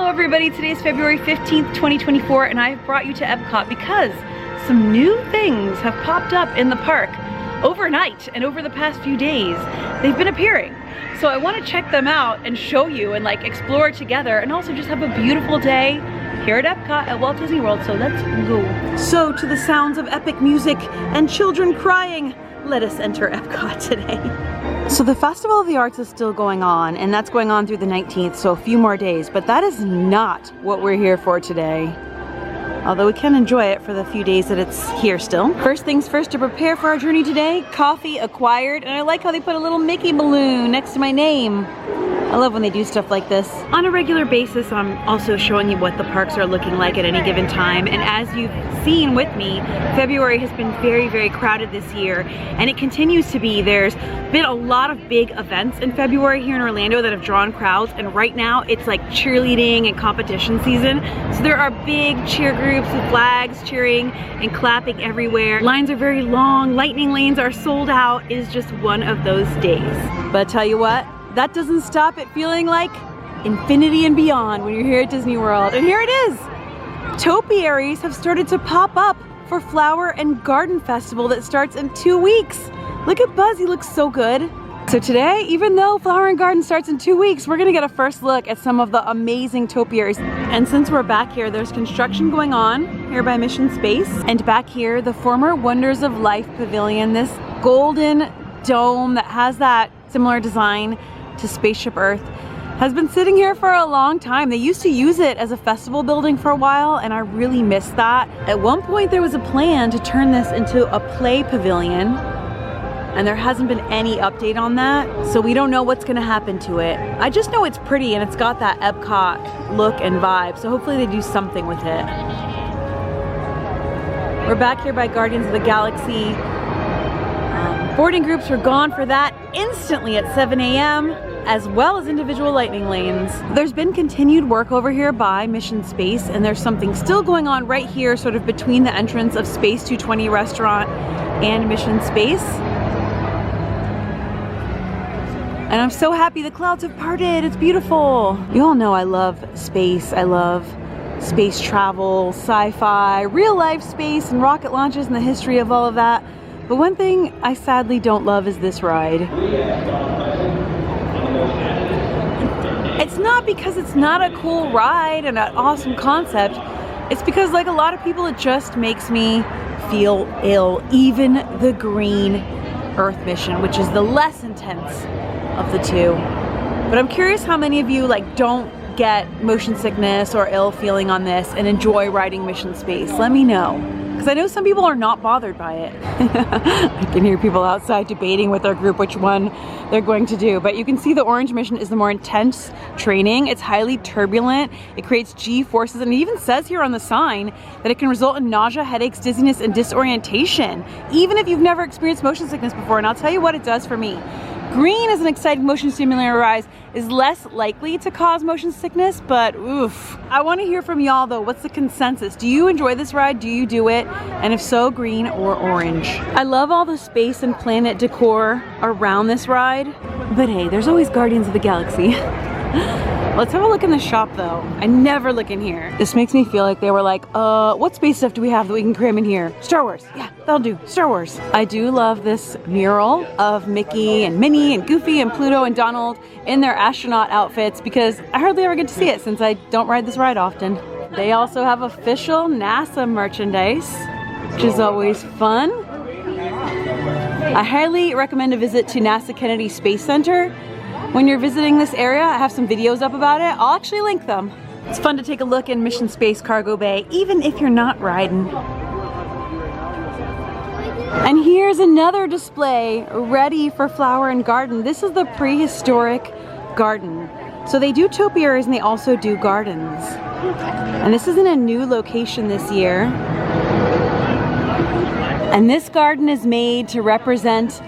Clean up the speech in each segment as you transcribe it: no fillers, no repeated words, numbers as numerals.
everybody, today is February 15th, 2024, and I've brought you to EPCOT because some new things have popped up in the park overnight and over the past few days. They've been appearing. So I want to check them out and show you and like explore together and also just have a beautiful day here at EPCOT at Walt Disney World, so let's go. So to the sounds of epic music and children crying, let us enter EPCOT today. So the Festival of the Arts is still going on, and that's going on through the 19th, so a few more days, but that is not what we're here for today. Although we can enjoy it for the few days that it's here still. First things first, to prepare for our journey today, coffee acquired, and I like how they put a little Mickey balloon next to my name. I love when they do stuff like this. On a regular basis, I'm also showing you what the parks are looking like at any given time, and as you've seen with me, February has been very, very crowded this year, and it continues to be. There's been a lot of big events in February here in Orlando that have drawn crowds, and right now it's like cheerleading and competition season, so there are big cheer groups with flags cheering and clapping everywhere. Lines are very long, lightning lanes are sold out. It is just one of those days. But I tell you what, that doesn't stop it feeling like infinity and beyond when you're here at Disney World. And here it is! Topiaries have started to pop up for Flower and Garden Festival that starts in 2 weeks. Look at Buzz, he looks so good. So today, even though Flower and Garden starts in 2 weeks, we're gonna get a first look at some of the amazing topiaries. And since we're back here, there's construction going on here by Mission Space. And back here, the former Wonders of Life Pavilion, this golden dome that has that similar design to Spaceship Earth, has been sitting here for a long time. They used to use it as a festival building for a while, and I really miss that. At one point there was a plan to turn this into a play pavilion, and there hasn't been any update on that, so we don't know what's gonna happen to it. I just know it's pretty and it's got that EPCOT look and vibe, so hopefully they do something with it. We're back here by Guardians of the Galaxy. Boarding groups were gone for that instantly at 7 a.m. as well as individual lightning lanes. There's been continued work over here by Mission Space, and there's something still going on right here sort of between the entrance of Space 220 restaurant and Mission Space. And I'm so happy the clouds have parted, it's beautiful. You all know I love space, I love space travel, sci-fi, real life space and rocket launches and the history of all of that. But one thing I sadly don't love is this ride. It's not because it's not a cool ride and an awesome concept. It's because, like a lot of people, it just makes me feel ill. Even the Green Earth mission, which is the less intense of the two. But I'm curious how many of you like don't get motion sickness or ill feeling on this and enjoy riding Mission Space. Let me know. Because I know some people are not bothered by it. I can hear people outside debating with their group which one they're going to do. But you can see the orange mission is the more intense training. It's highly turbulent. It creates G-forces, and it even says here on the sign that it can result in nausea, headaches, dizziness, and disorientation, even if you've never experienced motion sickness before. And I'll tell you what it does for me. Green as an exciting motion stimulator ride is less likely to cause motion sickness, but oof. I want to hear from y'all though. What's the consensus? Do you enjoy this ride? Do you do it? And if so, green or orange? I love all the space and planet decor around this ride, but hey, there's always Guardians of the Galaxy. Let's have a look in the shop though. I never look in here. This makes me feel like they were like, what space stuff do we have that we can cram in here? Star Wars, yeah, that'll do, Star Wars. I do love this mural of Mickey and Minnie and Goofy and Pluto and Donald in their astronaut outfits because I hardly ever get to see it since I don't ride this ride often. They also have official NASA merchandise, which is always fun. I highly recommend a visit to NASA Kennedy Space Center. When you're visiting this area, I have some videos up about it. I'll actually link them. It's fun to take a look in Mission Space Cargo Bay, even if you're not riding. And here's another display ready for Flower and Garden. This is the prehistoric garden. So they do topiaries and they also do gardens. And this is in a new location this year. And this garden is made to represent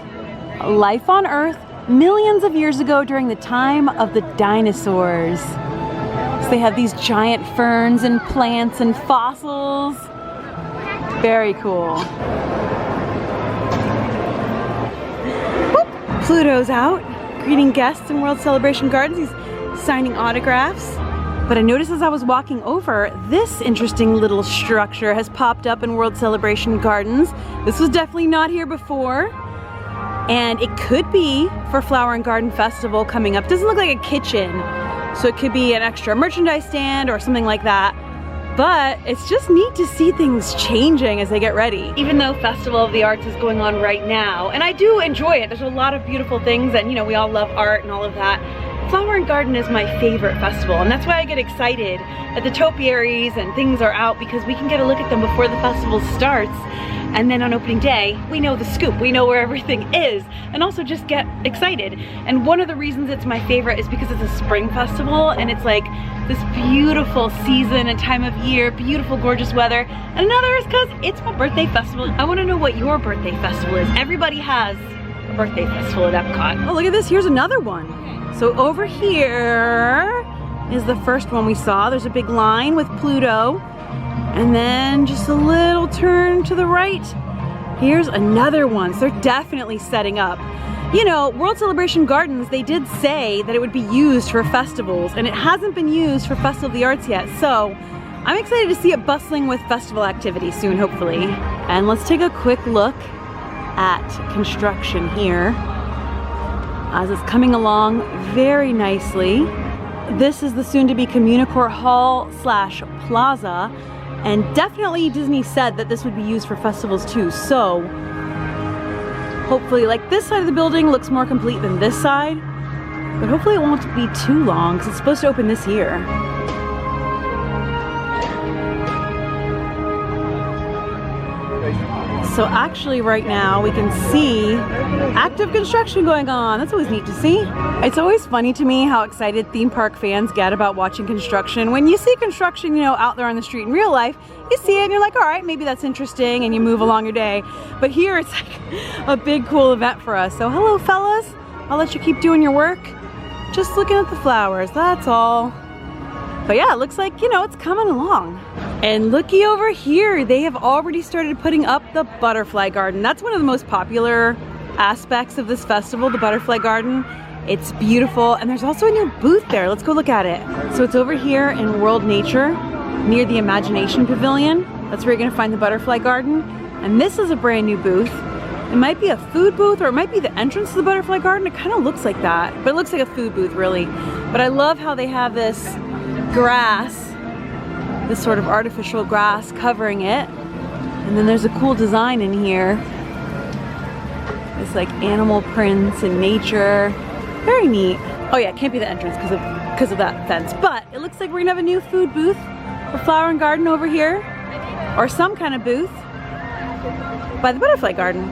life on Earth millions of years ago during the time of the dinosaurs. So they have these giant ferns and plants and fossils. Very cool. Whoop. Pluto's out, greeting guests in World Celebration Gardens. He's signing autographs. But I noticed as I was walking over, this interesting little structure has popped up in World Celebration Gardens. This was definitely not here before. And it could be for Flower and Garden Festival coming up. Doesn't look like a kitchen, so it could be an extra merchandise stand or something like that. But it's just neat to see things changing as they get ready. Even though Festival of the Arts is going on right now, and I do enjoy it, there's a lot of beautiful things, and you know, we all love art and all of that. Flower and Garden is my favorite festival, and that's why I get excited that the topiaries and things are out, because we can get a look at them before the festival starts. And then on opening day, we know the scoop, we know where everything is, and also just get excited. And one of the reasons it's my favorite is because it's a spring festival, and it's like this beautiful season and time of year, beautiful, gorgeous weather. And another is because it's my birthday festival. I wanna know what your birthday festival is. Everybody has a birthday festival at Epcot. Oh, look at this, here's another one. So over here is the first one we saw. There's a big line with Pluto. And then just a little turn to the right. Here's another one. So they're definitely setting up. You know, World Celebration Gardens, they did say that it would be used for festivals, and it hasn't been used for Festival of the Arts yet. So I'm excited to see it bustling with festival activity soon, hopefully. And let's take a quick look at construction here as it's coming along very nicely. This is the soon-to-be Communicore Hall / Plaza. And definitely Disney said that this would be used for festivals too, so hopefully, like, this side of the building looks more complete than this side, but hopefully it won't be too long because it's supposed to open this year. So actually right now we can see active construction going on. That's always neat to see. It's always funny to me how excited theme park fans get about watching construction. When you see construction, you know, out there on the street in real life, you see it and you're like, all right, maybe that's interesting, and you move along your day. But here it's like a big cool event for us. So hello fellas, I'll let you keep doing your work. Just looking at the flowers, that's all. But yeah, it looks like, you know, it's coming along. And looky over here, they have already started putting up the butterfly garden. That's one of the most popular aspects of this festival, the butterfly garden. It's beautiful, and there's also a new booth there. Let's go look at it. So it's over here in World Nature, near the Imagination Pavilion. That's where you're gonna find the butterfly garden. And this is a brand new booth. It might be a food booth, or it might be the entrance to the butterfly garden. It kind of looks like that, but it looks like a food booth really. But I love how they have this grass, this sort of artificial grass covering it. And then there's a cool design in here. It's like animal prints and nature. Very neat. Oh yeah, it can't be the entrance because of that fence. But it looks like we're gonna have a new food booth for Flower and Garden over here. Or some kind of booth by the butterfly garden.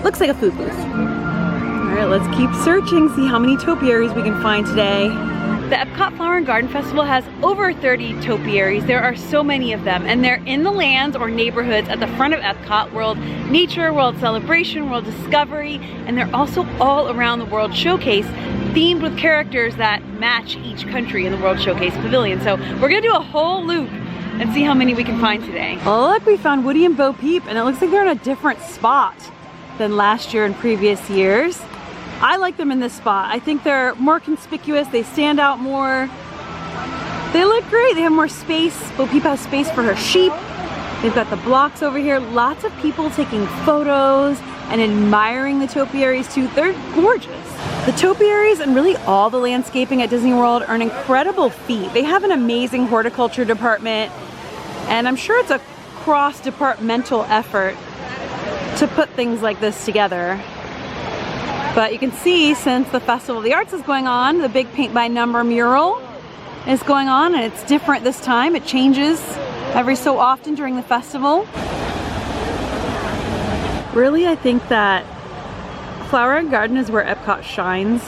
Looks like a food booth. All right, let's keep searching, see how many topiaries we can find today. The Epcot Flower and Garden Festival has over 30 topiaries. There are so many of them, and they're in the lands or neighborhoods at the front of Epcot: World Nature, World Celebration, World Discovery, and they're also all around the World Showcase, themed with characters that match each country in the World Showcase Pavilion. So we're gonna do a whole loop and see how many we can find today. Oh look, we found Woody and Bo Peep, and it looks like they're in a different spot than last year and previous years. I like them in this spot. I think they're more conspicuous, they stand out more. They look great, they have more space. Bo Peep has space for her sheep. They've got the blocks over here. Lots of people taking photos and admiring the topiaries too. They're gorgeous. The topiaries and really all the landscaping at Disney World are an incredible feat. They have an amazing horticulture department, and I'm sure it's a cross-departmental effort to put things like this together. But you can see, since the Festival of the Arts is going on, the big paint by number mural is going on, and it's different this time. It changes every so often during the festival. Really, I think that Flower and Garden is where Epcot shines,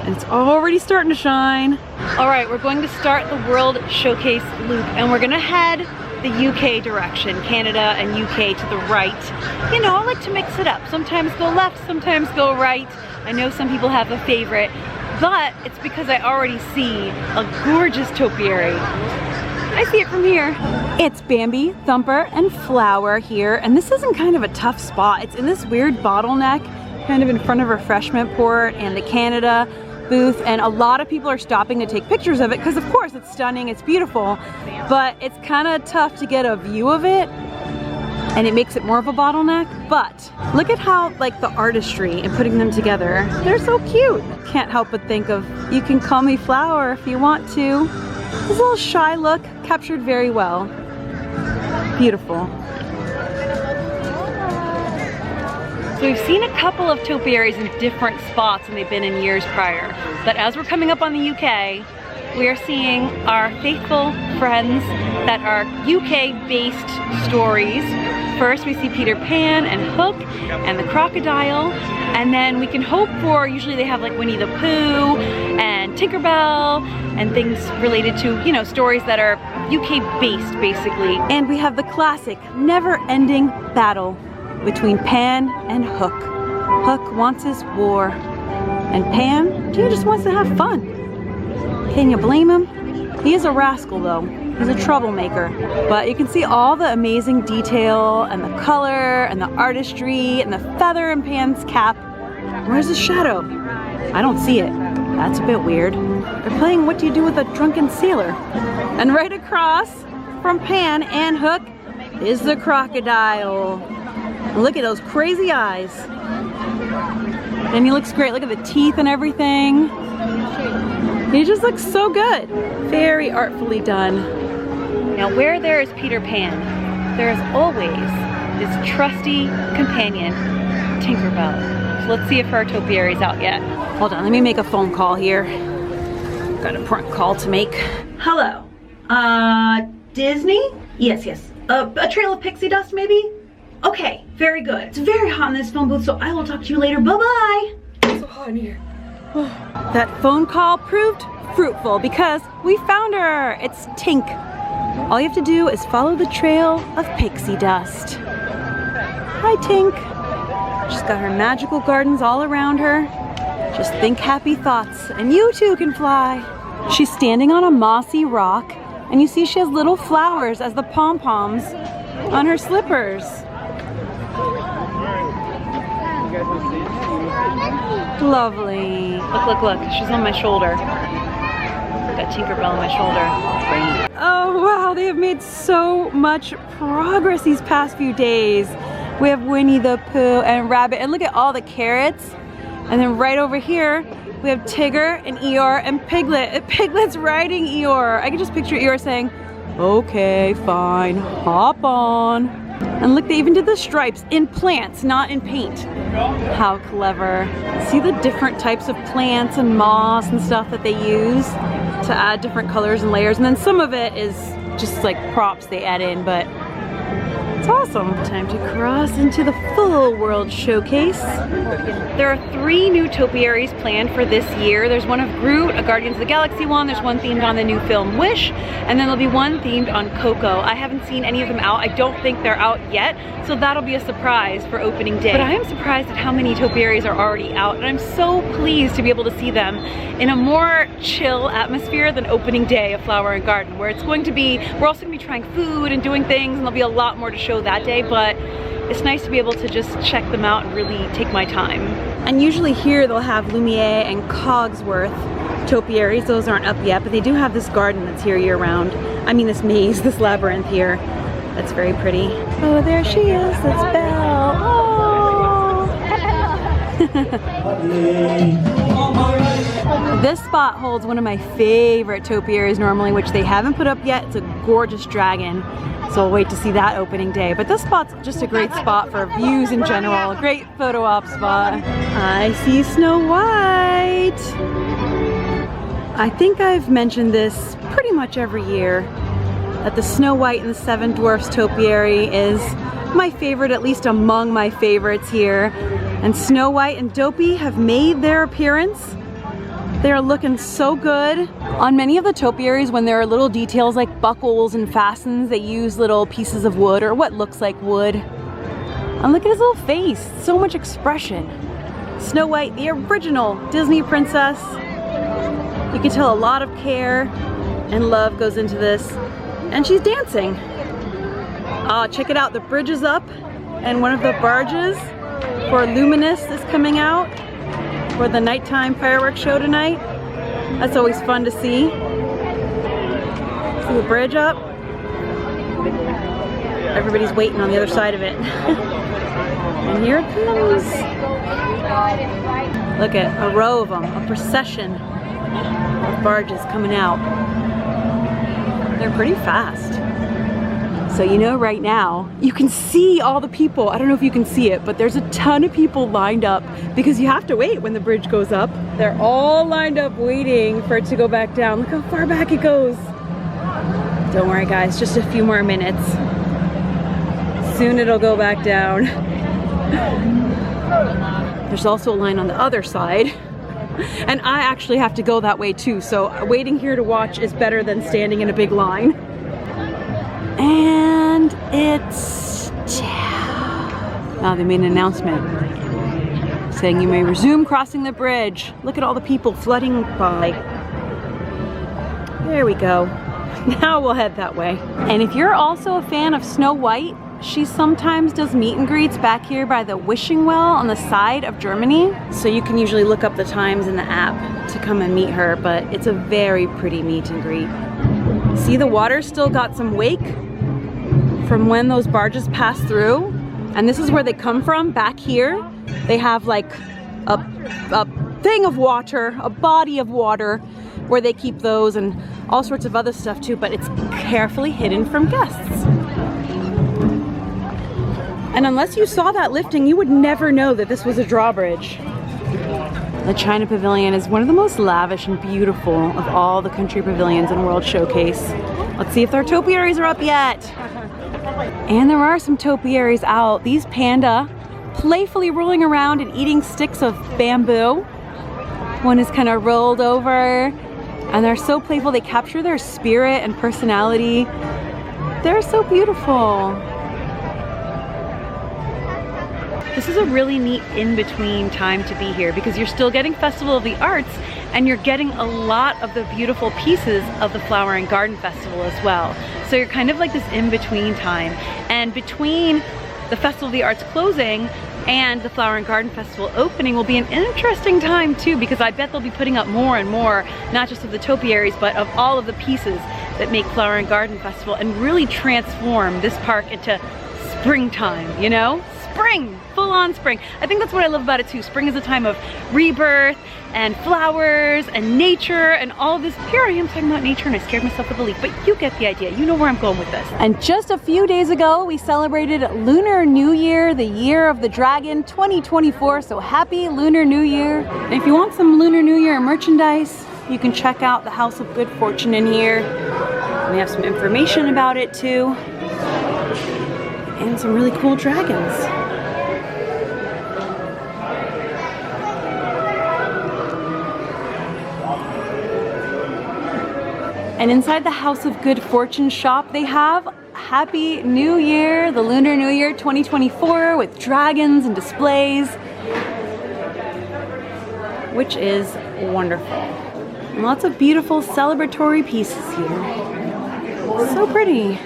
and it's already starting to shine. All right, we're going to start the World Showcase loop, and we're gonna head the UK direction, Canada and UK to the right. You know, I like to mix it up. Sometimes go left, sometimes go right. I know some people have a favorite, but it's because I already see a gorgeous topiary. I see it from here. It's Bambi, Thumper, and Flower here, and this isn't kind of a tough spot. It's in this weird bottleneck, kind of in front of Refreshment Port and the Canada. booth, and a lot of people are stopping to take pictures of it because of course it's stunning, it's beautiful, but it's kind of tough to get a view of it and it makes it more of a bottleneck. But look at how like the artistry in putting them together. They're so cute. Can't help but think of You Can Call Me Flower if you want to. This little shy look captured very well. Beautiful. So we've seen a couple of topiaries in different spots than they've been in years prior. But as we're coming up on the UK, we are seeing our faithful friends that are UK-based stories. First we see Peter Pan and Hook and the crocodile, and then we can hope for, usually they have like Winnie the Pooh and Tinkerbell and things related to, you know, stories that are UK-based basically. And we have the classic never-ending battle between Pan and Hook. Hook wants his war, and Pan, he just wants to have fun. Can you blame him? He is a rascal though. He's a troublemaker. But you can see all the amazing detail and the color and the artistry and the feather in Pan's cap. Where's his shadow? I don't see it. That's a bit weird. They're playing What Do You Do with a Drunken Sailor? And right across from Pan and Hook is the crocodile. Look at those crazy eyes. And he looks great. Look at the teeth and everything. He just looks so good. Very artfully done. Now where there is Peter Pan, there is always this trusty companion, Tinkerbell. So let's see if her topiary's out yet. Hold on, let me make a phone call here. Got a prank call to make. Hello. Disney? Yes. A trail of pixie dust maybe? Okay, very good. It's very hot in this phone booth, so I will talk to you later. Bye-bye. It's so hot in here. That phone call proved fruitful because we found her. It's Tink. All you have to do is follow the trail of pixie dust. Hi, Tink. She's got her magical gardens all around her. Just think happy thoughts and you too can fly. She's standing on a mossy rock and you see she has little flowers as the pom-poms on her slippers. Lovely. Look. She's on my shoulder. Got Tinkerbell on my shoulder. Oh wow, they have made so much progress these past few days. We have Winnie the Pooh and Rabbit, and look at all the carrots. And then right over here, we have Tigger and Eeyore and Piglet. Piglet's riding Eeyore. I can just picture Eeyore saying, okay, fine, hop on. And look, they even did the stripes in plants, not in paint. How clever. See the different types of plants and moss and stuff that they use to add different colors and layers. And then some of it is just like props they add in, but it's awesome. Time to cross into the full world showcase. There are 3 new topiaries planned for this year. There's one of Groot, a Guardians of the Galaxy one. There's one themed on the new film Wish, and then there'll be one themed on Coco. I haven't seen any of them out. I don't think they're out yet, so that'll be a surprise for opening day. But I am surprised at how many topiaries are already out, and I'm so pleased to be able to see them in a more chill atmosphere than opening day of Flower and Garden, where it's going to be, we're also going to be trying food and doing things, and there'll be a lot more to show that day, but it's nice to be able to just check them out and really take my time. And usually here they'll have Lumiere and Cogsworth topiaries. Those aren't up yet, but they do have this garden that's here year round. I mean this maze, this labyrinth here. That's very pretty. Oh, there she is, that's Belle. Oh. This spot holds one of my favorite topiaries normally, which they haven't put up yet. It's a gorgeous dragon. So I'll wait to see that opening day. But this spot's just a great spot for views in general. A great photo op spot. I see Snow White. I think I've mentioned this pretty much every year, that the Snow White and the Seven Dwarfs topiary is my favorite, at least among my favorites here. And Snow White and Dopey have made their appearance. They are looking so good. On many of the topiaries, when there are little details like buckles and fastens, they use little pieces of wood or what looks like wood. And look at his little face, so much expression. Snow White, the original Disney princess. You can tell a lot of care and love goes into this. And she's dancing. Check it out, the bridge is up and one of the barges for Luminous is coming out. for the nighttime fireworks show tonight. That's always fun to see. See the bridge up? Everybody's waiting on the other side of it. And here it comes. Look at a row of them, a procession of barges coming out. They're pretty fast. So you know right now, you can see all the people. I don't know if you can see it, but there's a ton of people lined up because you have to wait when the bridge goes up. They're all lined up waiting for it to go back down. Look how far back it goes. Don't worry guys, just a few more minutes. Soon it'll go back down. There's also a line on the other side. And I actually have to go that way too, so waiting here to watch is better than standing in a big line. And it's down. Now they made an announcement saying you may resume crossing the bridge. Look at all the people flooding by. There we go. Now we'll head that way. And if you're also a fan of Snow White, she sometimes does meet and greets back here by the wishing well on the side of Germany. So you can usually look up the times in the app to come and meet her, but it's a very pretty meet and greet. See, the water still got some wake from when those barges passed through. And this is where they come from, back here. They have like a thing of water, a body of water, where they keep those and all sorts of other stuff too, but it's carefully hidden from guests. And unless you saw that lifting, you would never know that this was a drawbridge. The China Pavilion is one of the most lavish and beautiful of all the country pavilions in World Showcase. Let's see if their topiaries are up yet. And there are some topiaries out. These panda playfully rolling around and eating sticks of bamboo. One is kind of rolled over, and they're so playful. They capture their spirit and personality. They're so beautiful. This is a really neat in-between time to be here because you're still getting Festival of the Arts and you're getting a lot of the beautiful pieces of the Flower and Garden Festival as well. So you're kind of like this in-between time. And between the Festival of the Arts closing and the Flower and Garden Festival opening will be an interesting time too, because I bet they'll be putting up more and more, not just of the topiaries, but of all of the pieces that make Flower and Garden Festival and really transform this park into springtime, you know? Spring, full on spring. I think that's what I love about it too. Spring is a time of rebirth and flowers and nature and all of this. Here I am talking about nature and I scared myself with a leaf, but you get the idea. You know where I'm going with this. And just a few days ago, we celebrated Lunar New Year, the year of the dragon 2024. So happy Lunar New Year. And if you want some Lunar New Year merchandise, you can check out the House of Good Fortune in here. We have some information about it too. And some really cool dragons. And inside the House of Good Fortune shop, they have Happy New Year, the Lunar New Year 2024 with dragons and displays, which is wonderful. And lots of beautiful celebratory pieces here. So pretty.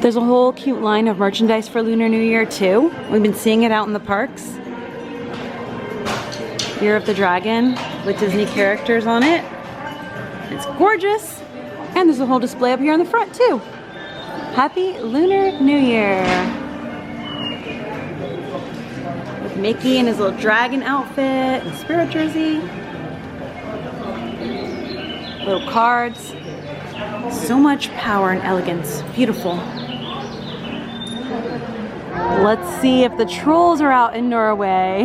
There's a whole cute line of merchandise for Lunar New Year too. We've been seeing it out in the parks. Year of the Dragon with Disney characters on it. It's gorgeous. And there's a whole display up here in the front too. Happy Lunar New Year. With Mickey in his little dragon outfit and spirit jersey. Little cards. So much power and elegance. Beautiful. Let's see if the trolls are out in Norway.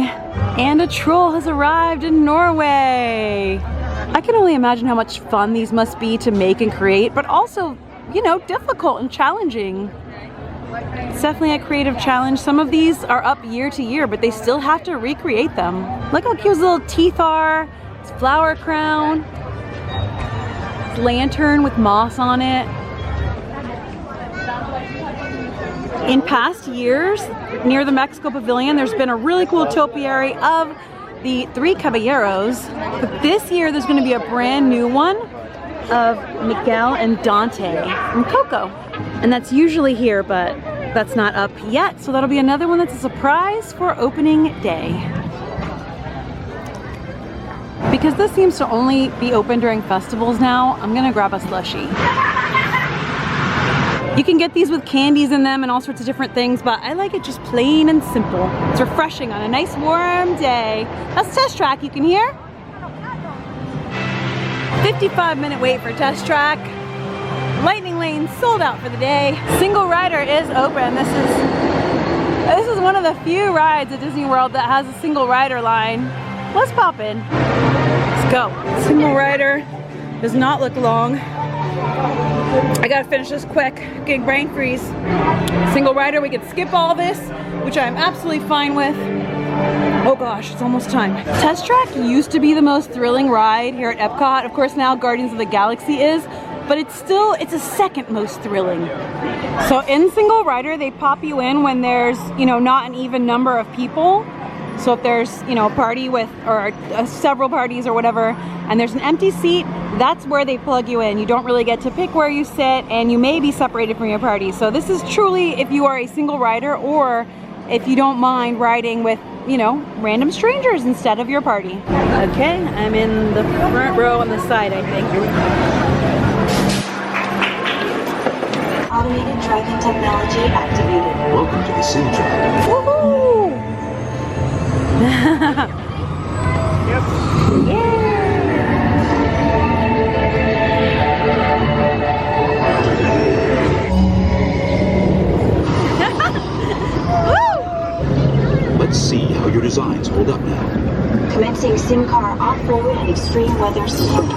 And a troll has arrived in Norway. I can only imagine how much fun these must be to make and create, but also, you know, difficult and challenging. It's definitely a creative challenge. Some of these are up year to year, but they still have to recreate them. Look how cute his little teeth are. His flower crown. His lantern with moss on it. In past years, near the Mexico Pavilion, there's been a really cool topiary of the Three Caballeros. But this year, there's going to be a brand new one of Miguel and Dante from Coco. And that's usually here, but that's not up yet. So that'll be another one that's a surprise for opening day. Because this seems to only be open during festivals now, I'm gonna grab a slushie. You can get these with candies in them and all sorts of different things, but I like it just plain and simple. It's refreshing on a nice warm day. That's Test Track, you can hear? 55-minute wait for Test Track. Lightning Lane sold out for the day. Single rider is open. This is one of the few rides at Disney World that has a single rider line. Let's pop in. Let's go. Single rider does not look long. I gotta finish this quick. Getting brain freeze. Single rider, we can skip all this, which I'm absolutely fine with. Oh gosh, it's almost time. Test Track used to be the most thrilling ride here at Epcot. Of course, now Guardians of the Galaxy is, but it's a second most thrilling. So in single rider, they pop you in when there's, you know, not an even number of people. So if there's, you know, a party with, or several parties or whatever, and there's an empty seat, that's where they plug you in. You don't really get to pick where you sit, and you may be separated from your party. So this is truly if you are a single rider, or if you don't mind riding with, you know, random strangers instead of your party. Okay, I'm in the front row on the side, I think. Automated driving technology activated. Welcome to the Sim Track. Woohoo! Yep. Yeah! Let's see how your designs hold up now. Commencing sim car off-road and extreme weather scenarios.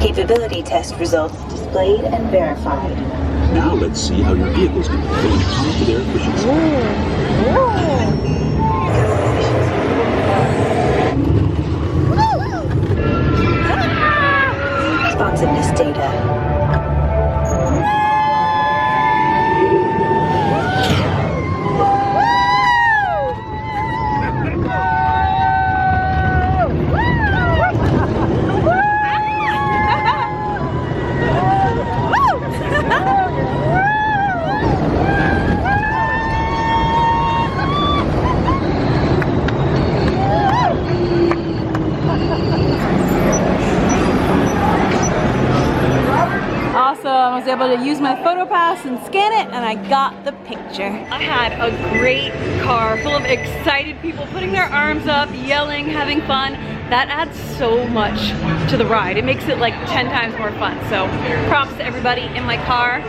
Capability test results displayed and verified. Now let's see how your vehicles can perform top to their efficiency. Responsiveness data. I was able to use my photo pass and scan it, and I got the picture. I had a great car full of excited people putting their arms up, yelling, having fun. That adds so much to the ride. It makes it like 10 times more fun. So props to everybody in my car.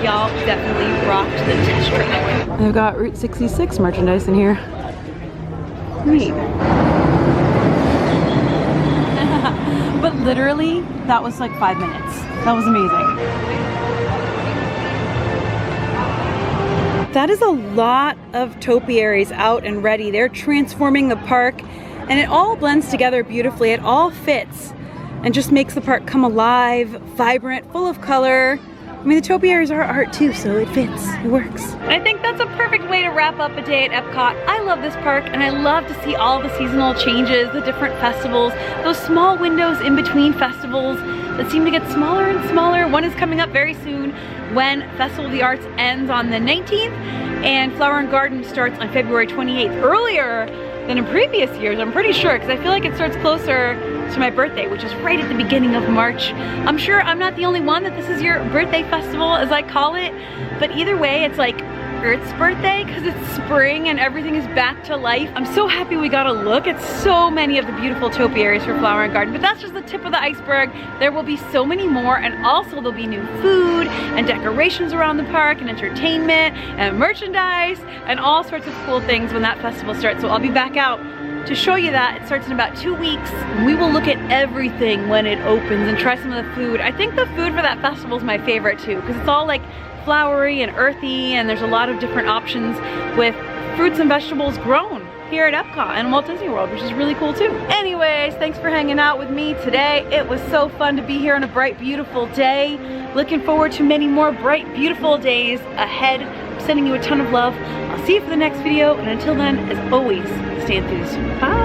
Y'all definitely rocked the Test Track. I've got Route 66 merchandise in here. Neat. But literally, that was like 5 minutes. That was amazing. That is a lot of topiaries out and ready. They're transforming the park, and it all blends together beautifully. It all fits and just makes the park come alive, vibrant, full of color. I mean, the topiaries are art too, so it fits, it works. And I think that's a perfect way to wrap up a day at Epcot. I love this park, and I love to see all the seasonal changes, the different festivals, those small windows in between festivals that seem to get smaller and smaller. One is coming up very soon when Festival of the Arts ends on the 19th, and Flower Garden starts on February 28th, earlier than in previous years, I'm pretty sure, because I feel like it starts closer to my birthday, which is right at the beginning of March. I'm sure I'm not the only one that this is your birthday festival, as I call it, but either way, it's like Earth's birthday, because it's spring and everything is back to life. I'm so happy we got a look at so many of the beautiful topiaries for Flower and Garden, but that's just the tip of the iceberg. There will be so many more, and also there'll be new food and decorations around the park and entertainment and merchandise and all sorts of cool things when that festival starts. So I'll be back out to show you that. It starts in about 2 weeks. We will look at everything when it opens and try some of the food. I think the food for that festival is my favorite too, because it's all like flowery and earthy, and there's a lot of different options with fruits and vegetables grown here at Epcot and Walt Disney World, which is really cool too. Anyways, thanks for hanging out with me today. It was so fun to be here on a bright, beautiful day. Looking forward to many more bright, beautiful days ahead sending you a ton of love. I'll see you for the next video, and until then, as always, stay enthused. Bye!